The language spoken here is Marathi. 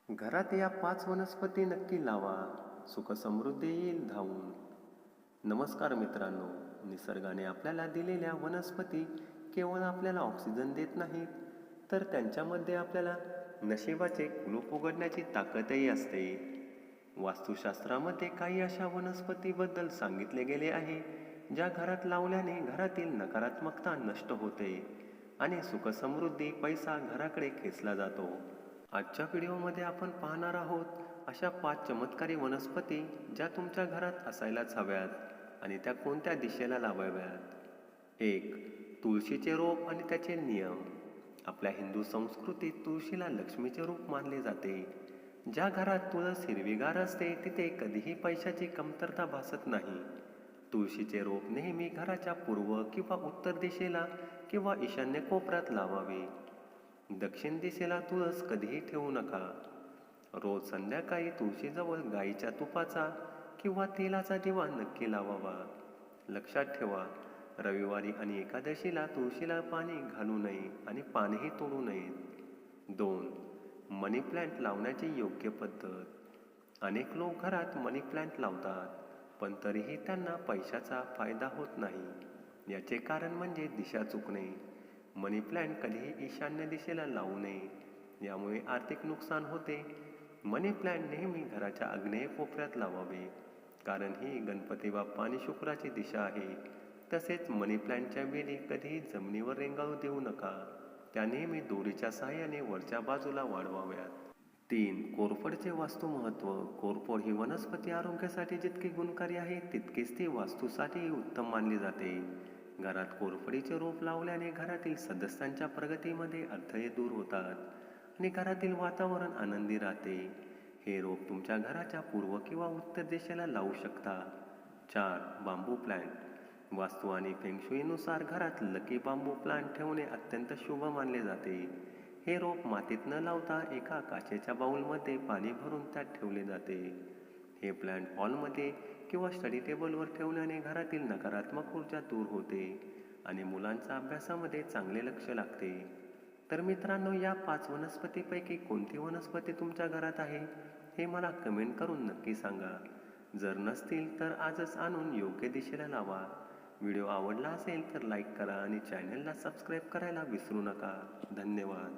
घरात या 5 वनस्पती नक्की लावा, सुखसमृद्धी येईल धावून. नमस्कार मित्रांनो, निसर्गाने आपल्याला दिलेल्या वनस्पती केवळ आपल्याला ऑक्सिजन देत नाहीत, तर त्यांच्यामध्ये आपल्याला नशिबाचे कुलूप उघडण्याची ताकदही असते. वास्तुशास्त्रामध्ये काही अशा वनस्पतीबद्दल सांगितले गेले आहे, ज्या घरात लावल्याने घरातील नकारात्मकता नष्ट होते आणि सुखसमृद्धी पैसा घराकडे खेचला जातो. आजच्या व्हिडिओमध्ये आपण पाहणार आहोत अशा 5 चमत्कारी वनस्पती ज्या तुमच्या घरात असायलाच हव्यात आणि त्या कोणत्या दिशेला लावाव्यात. 1. तुळशीचे रोप आणि त्याचे नियम. आपल्या हिंदू संस्कृतीत तुळशीला लक्ष्मीचे रूप मानले जाते. ज्या घरात तुळस हिरवीगार असते तिथे कधीही पैशाची कमतरता भासत नाही. तुळशीचे रोप नेहमी घराच्या पूर्व किंवा उत्तर दिशेला किंवा ईशान्य कोपऱ्यात लावावे. दक्षिण दिशेला तुळस कधीही ठेवू नका. रोज संध्याकाळी तुळशीजवळ गाईच्या तुपाचा किंवा तेलाचा दिवा नक्की लावावा. लक्षात ठेवा, रविवारी आणि एकादशीला तुळशीला पाणी घालू नये आणि पानेही तोडू नयेत. 2. मनी प्लॅन्ट लावण्याची योग्य पद्धत. अनेक लोक घरात मनी प्लॅन्ट लावतात, पण तरीही त्यांना पैशाचा फायदा होत नाही. याचे कारण म्हणजे दिशा चुकणे. मनी प्लॅन्ट कधीही ईशान्य दिशेला लावू नये, यामुळे आर्थिक नुकसान होते. मनी प्लॅन्ट नेहमी घराच्या आग्नेय कोपऱ्यात लावावे, कारण ही गणपती बाप्पा आणि शुक्राची दिशा आहे. तसेच मनी प्लॅन्टच्या वेली कधीही जमिनीवर रेंगाळू देऊ नका, त्या नेहमी दोरीच्या सहाय्याने वरच्या बाजूला वाढवाव्यात. 3. कोरफडचे वास्तू महत्त्व. कोरफड ही वनस्पती आरोग्यासाठी जितकी गुणकारी आहे तितकीच ती वास्तूसाठीही उत्तम मानली जाते. घरात कोरफडीचे रोप लावल्याने घरातील सदस्यांच्या प्रगतीमध्ये अडथळे दूर होतात आणि घरातील वातावरण आनंदी राहते. हे रोप तुमच्या घराच्या पूर्व किंवा उत्तर दिशेला लावू शकता. 4. बांबू प्लांट. वास्तू आणि फेंगशुईनुसार घरात लकी बांबू प्लांट ठेवणे अत्यंत शुभ मानले जाते. हे रोप मातीत न लावता एका काचेच्या बाउलमध्ये पाणी भरून त्यात ठेवले जाते. हे प्लांट हॉलमध्ये किंवा स्टडी टेबलवर ठेवल्याने घरातील नकारात्मक ऊर्जा दूर होते आणि मुलांच्या अभ्यासामध्ये चांगले लक्ष लागते. तर मित्रांनो, या 5 वनस्पतीपैकी कोणती वनस्पती तुमच्या घरात आहे हे मला कमेंट करून नक्की सांगा. जर नसतील तर आजच आणून योग्य दिशेला लावा. व्हिडिओ आवडला असेल तर लाईक करा आणि चॅनलला सबस्क्राईब करायला विसरू नका. धन्यवाद.